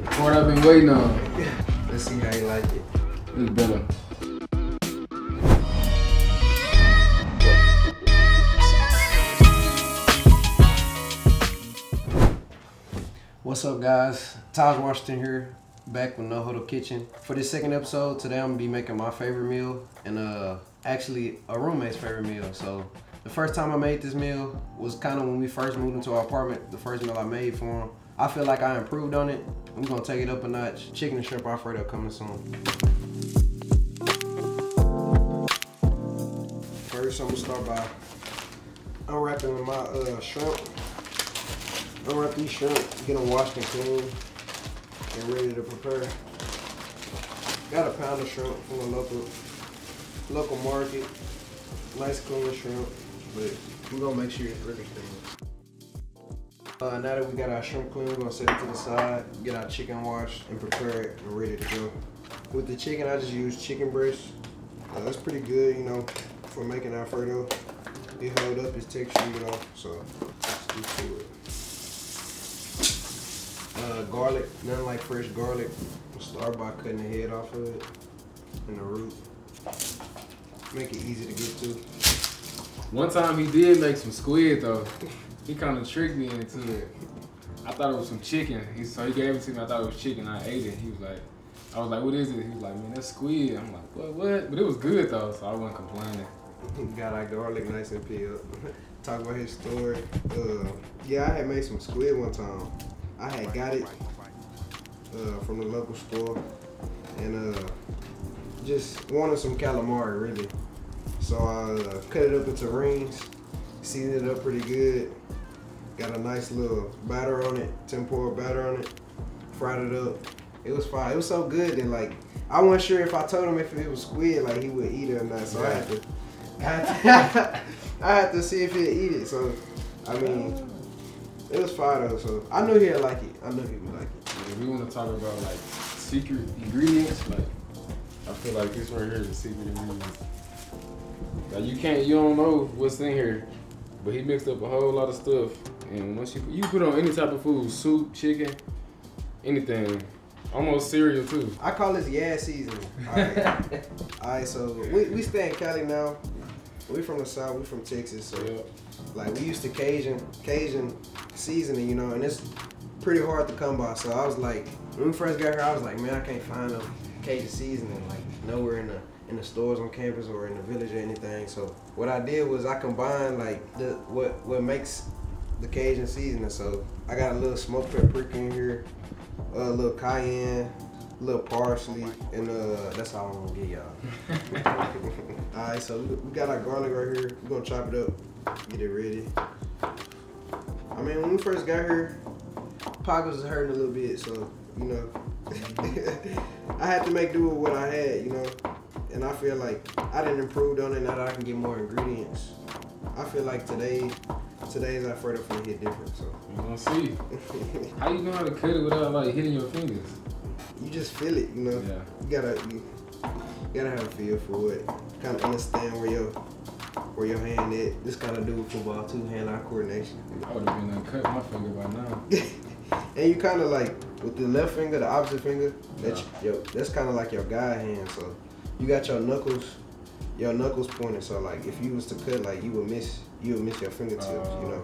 What I've been waiting on. Let's see how you like it. It's better. What's up, guys? Tahj Washington here, back with No Huddle Kitchen. For this second episode, today I'm gonna be making my favorite meal and actually a roommate's favorite meal. So the first time I made this meal was kind of when we first moved into our apartment. The first meal I made for him. I feel like I improved on it. I'm gonna take it up a notch. Chicken and shrimp Alfredo coming soon. First, I'm gonna start by unwrapping my shrimp. Unwrap these shrimp, get them washed and clean, and ready to prepare. Got a pound of shrimp from the local market. Nice clean shrimp, but we're gonna make sure it's really clean. Now that we got our shrimp clean, we're gonna set it to the side, get our chicken washed and prepared and ready to go. With the chicken, I just use chicken breast. That's pretty good, you know, for making Alfredo. It hold up its texture, you know, so let's get to it. Garlic, nothing like fresh garlic. We'll start by cutting the head off of it and the root. Make it easy to get to. One time he did make some squid though. He kind of tricked me into it. I thought it was some chicken. So he gave it to me. I thought it was chicken. I ate it. He was like, I was like, what is it? He was like, man, that's squid. I'm like, what? But it was good though, so I wasn't complaining. Got our garlic nice and peeled. Talk about his story. Yeah, I had made some squid one time. I had got it from the local store and just wanted some calamari really. So I cut it up into rings, seasoned it up pretty good, got a nice little batter on it, tempura batter on it, fried it up. It was fine. It was so good that like I wasn't sure if I told him if it was squid like he would eat it or not. So I had to see if he'd eat it. So I mean. It was fire though, so I knew he'd like it. I knew he would like it. If we want to talk about like secret ingredients, like I feel like this right here is a secret ingredient. Like you don't know what's in here, but he mixed up a whole lot of stuff. And once you put on any type of food, soup, chicken, anything, almost cereal too. I call this seasoning. Alright, so we stay in Cali now. We from the South, we from Texas, so yeah. Like we used to Cajun seasoning, you know, and it's pretty hard to come by. So I was like, when we first got here, I was like, man, I can't find no Cajun seasoning, like nowhere in the stores on campus or in the village or anything. So what I did was I combined like what makes the Cajun seasoning. So I got a little smoked paprika in here, a little cayenne, a little parsley, and that's all I'm gonna get y'all. Alright, so we got our garlic right here. We're gonna chop it up, get it ready. I mean, when we first got here, pockets was hurting a little bit, so, you know, I had to make do with what I had, you know, and I feel like I didn't improve on it now that I can get more ingredients. I feel like today's Alfredo finna hit different, so. You gonna see. How you know how to cut it without like hitting your fingers? You just feel it, you know. Yeah. You gotta have a feel for it. Kind of understand where your hand is. This kind of do with football too, hand-eye coordination. I would have been cut my finger by now. And you kind of like with the left finger, the opposite finger. That's kind of like your guide hand. So you got your knuckles pointed. So like if you was to cut, like you would miss your fingertips. You know.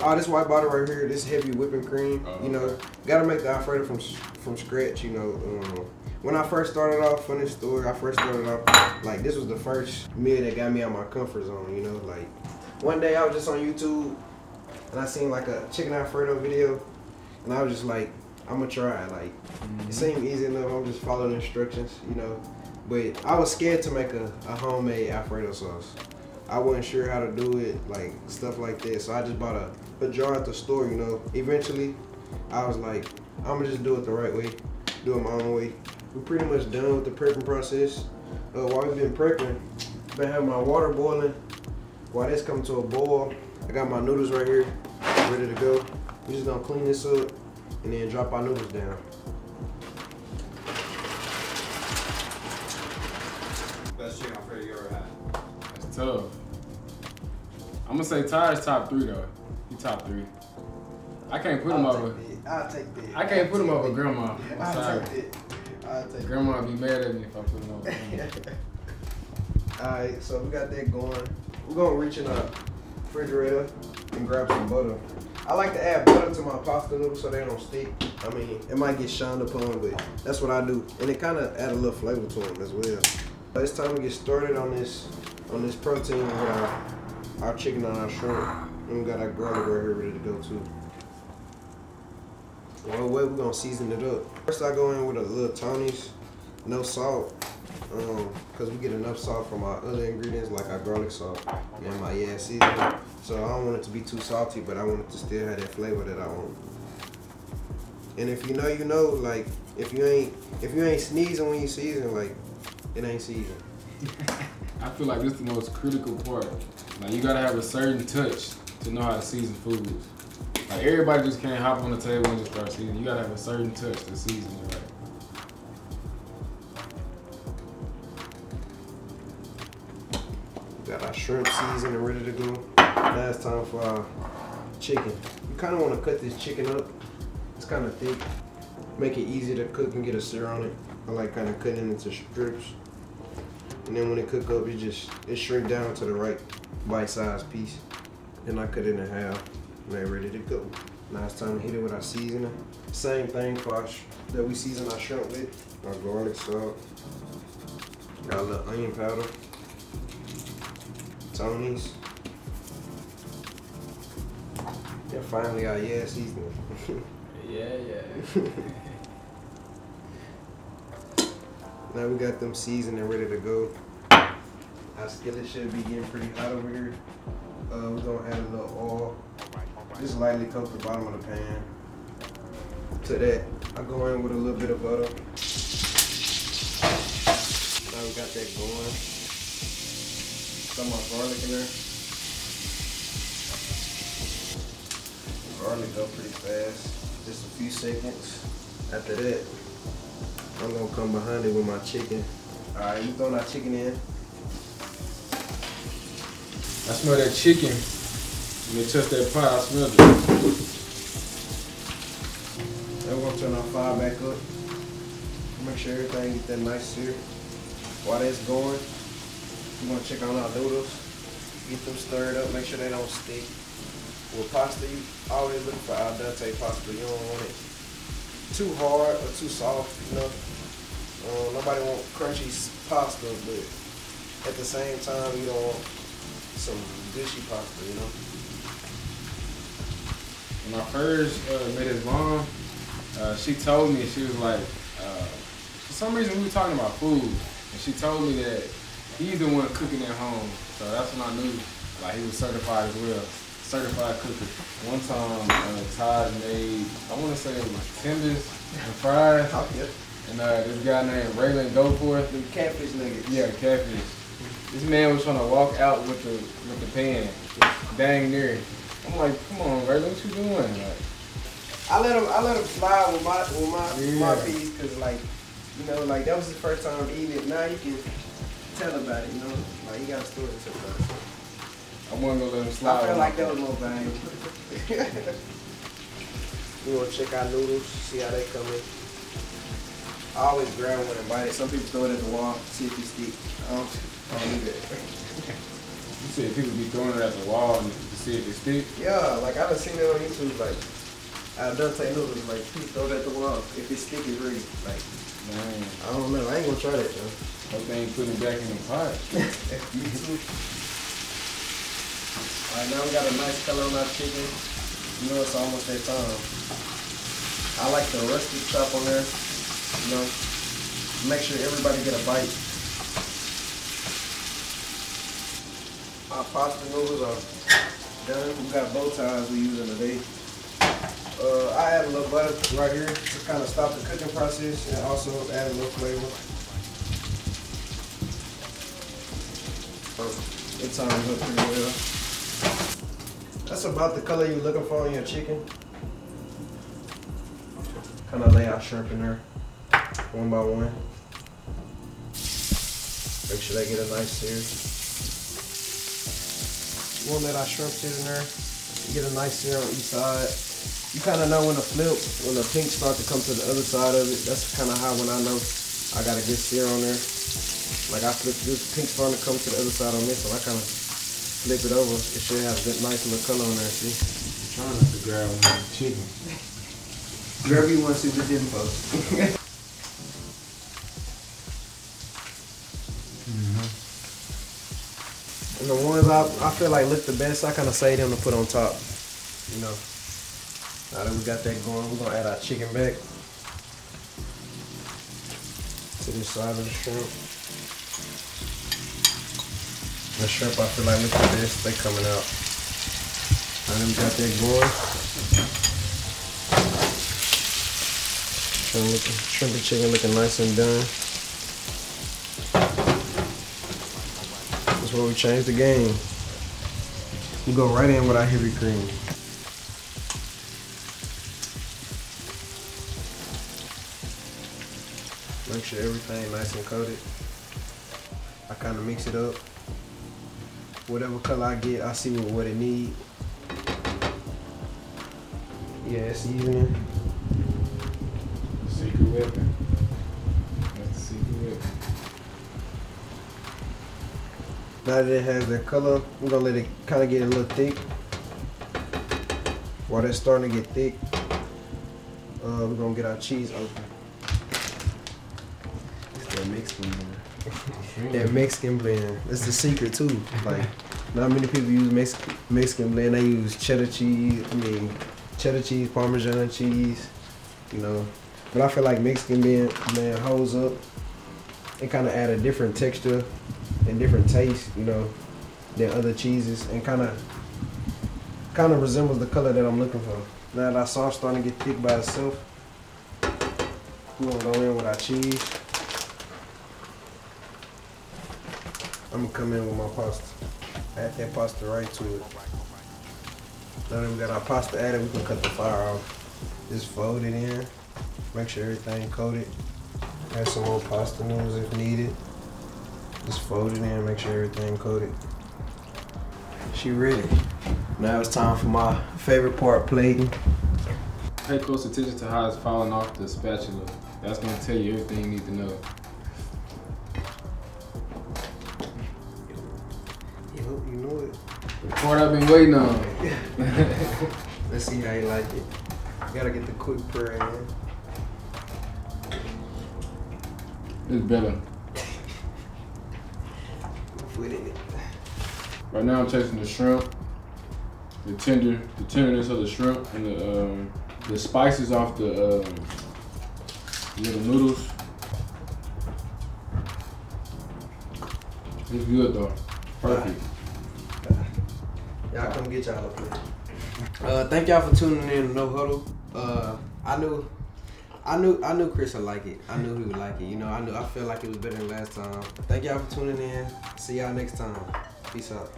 Oh, this white bottle right here, this heavy whipping cream, you know, gotta make the Alfredo from scratch, you know. When I first started off, funny story, like this was the first meal that got me out of my comfort zone, you know. Like one day I was just on YouTube and I seen like a chicken Alfredo video and I was just like, I'm gonna try it. Like it seemed easy enough, I'm just following the instructions, you know. But I was scared to make a homemade Alfredo sauce. I wasn't sure how to do it, like stuff like that. So I just bought a jar at the store, you know. Eventually, I was like, I'm gonna just do it the right way, do it my own way. We're pretty much done with the prepping process. While we've been prepping, I've been having my water boiling. While this comes to a boil, I got my noodles right here, ready to go. We're just gonna clean this up and then drop our noodles down. Best chicken Alfredo you ever had? That's tough. I'm gonna say Tahj top 3 though. He top 3. I can't put him over. I'll take that. I can't put them over grandma. I'm I'll sorry. take that. I'll take Grandma be mad at me if I put them over grandma. Alright, so we got that going. We're gonna reach in our refrigerator and grab some butter. I like to add butter to my pasta noodles so they don't stick. I mean, it might get shined upon, but that's what I do. And it kind of add a little flavor to them as well. But it's time to get started on this protein with our chicken and our shrimp. And we got our garlic right here ready to go too. Well, we're gonna season it up. First I go in with a little Tony's, no salt. Cause we get enough salt from our other ingredients like our garlic salt and my seasoning. So I don't want it to be too salty, but I want it to still have that flavor that I want. And if you know, you know. Like if you ain't sneezing when you season, like it ain't seasoned. I feel like this is the most critical part. Like you gotta have a certain touch to know how to season foods. Like everybody just can't hop on the table and just start seasoning. You gotta have a certain touch to season it right. Got our shrimp seasoned and ready to go. Now it's time for our chicken. You kind of want to cut this chicken up. It's kind of thick. Make it easy to cook and get a sear on it. I like kind of cutting it into strips. And then when it cook up, it shrink down to the right bite-sized piece. Then I cut it in half. And they're ready to go. Now it's time to hit it with our seasoning. Same thing for that we season our shrimp with. Our garlic salt. Got a little onion powder. Tony's. And finally our seasoning. Yeah. Now we got them seasoned and ready to go. Our skillet should be getting pretty hot over here. We're gonna add a little oil. Just lightly coat the bottom of the pan. To that, I go in with a little bit of butter. Now we got that going. Some more garlic in there. Garlic go pretty fast. Just a few seconds. After that, I'm gonna come behind it with my chicken. Alright, we throwing our chicken in. I smell that chicken. When they touch that pot, I smell it. Then we're gonna turn our fire back up. Make sure everything get that nice sear. While that's going, we're gonna check on our noodles. Get them stirred up, make sure they don't stick. With pasta, you always look for al dente pasta. You don't want it too hard or too soft, you know. Nobody want crunchy pasta, but at the same time, you don't want some gushy pasta, you know. When I first met his mom, she told me, she was like, for some reason we were talking about food, and she told me that he's the one cooking at home. So that's when I knew like he was certified as well. Certified cooker. One time, Tahj made, I want to say it was tenders and fries. Oh, yeah. And this guy named Reilly go for it. The catfish nuggets. Yeah, catfish. This man was trying to walk out with the pan, dang near. I'm like, come on, Reilly, what you doing? Like, I let him slide with my piece, cause like, you know, like that was his first time eating it. Now you can tell about it, you know, like you got a story to tell about it. I wasn't gonna let him slide. I felt like that was more value. We gonna check our noodles, see how they come in. I always grab one and bite it. Some people throw it at the wall, see if it stick. I don't do that. You said people be throwing it at the wall to see if it stick? Yeah, like I done seen it on YouTube, like al dente noodles, like people throw it at the wall. If it stick, it's ready. Like, Man, I don't know. I ain't gonna try that though. hope they ain't putting it back in the pot. Me too. Alright, now we got a nice color on our chicken. You know it's almost that time. I like the rustic chop on there. You know, make sure everybody get a bite. Our pasta noodles are done. We got bow ties we using today. I add a little butter right here to kind of stop the cooking process and also add a little flavor. It times up pretty well. That's about the color you're looking for in your chicken. Kind of lay our shrimp in there, one by one. Make sure they get a nice sear. We'll let our shrimp sit in there, get a nice sear on each side. You kind of know when the pink start to come to the other side of it. That's kind of how when I know I got a good sear on there. Like I flip this pink starting to come to the other side on this, so I kind of flip it over. It should have a nice little color on there, see? I'm trying not to grab one of the chicken. Wherever you want to see the info. And the ones I feel like look the best, I kind of save them to put on top, you know. Now that we got that going, we're gonna add our chicken back to this side of the shrimp. The shrimp I feel like look the best, they coming out. Now that we got that going. Shrimp and chicken looking nice and done. That's where we changed the game. We go right in with our heavy cream. Make sure everything nice and coated. I kind of mix it up. Whatever color I get, I see what it needs. Yeah, seasoning. Secret weapon. That's the secret weapon. Now that it has that color, we're gonna let it kind of get a little thick. While that's starting to get thick, we're gonna get our cheese open. It's that Mexican blend. That Mexican blend. That's the secret too. Like, not many people use Mexican blend. They use cheddar cheese. Cheddar cheese, Parmesan cheese. You know, but I feel like Mexican blend holds up. It kind of add a different texture and different taste, you know, than other cheeses, and kind of resembles the color that I'm looking for. Now that our sauce starting to get thick by itself, we're gonna go in with our cheese. I'm gonna come in with my pasta. Add that pasta right to it. Now that we got our pasta added, we can cut the fire off. Just fold it in. Make sure everything coated. Add some more pasta noodles if needed. Just fold it in, make sure everything coated. She ready. Now it's time for my favorite part, plating. Pay close attention to how it's falling off the spatula. That's gonna tell you everything you need to know. You know it. The part I've been waiting on. Let's see how you like it. You gotta get the quick purr in. It's better. Put it in. Right now I'm tasting the shrimp, the tenderness of the shrimp, and the spices off the little noodles. It's good though. Perfect. Y'all come get y'all a plate. Thank y'all for tuning in to No Huddle. I knew Chris would like it. I knew he would like it. You know, I feel like it was better than last time. Thank y'all for tuning in. See y'all next time. Peace out.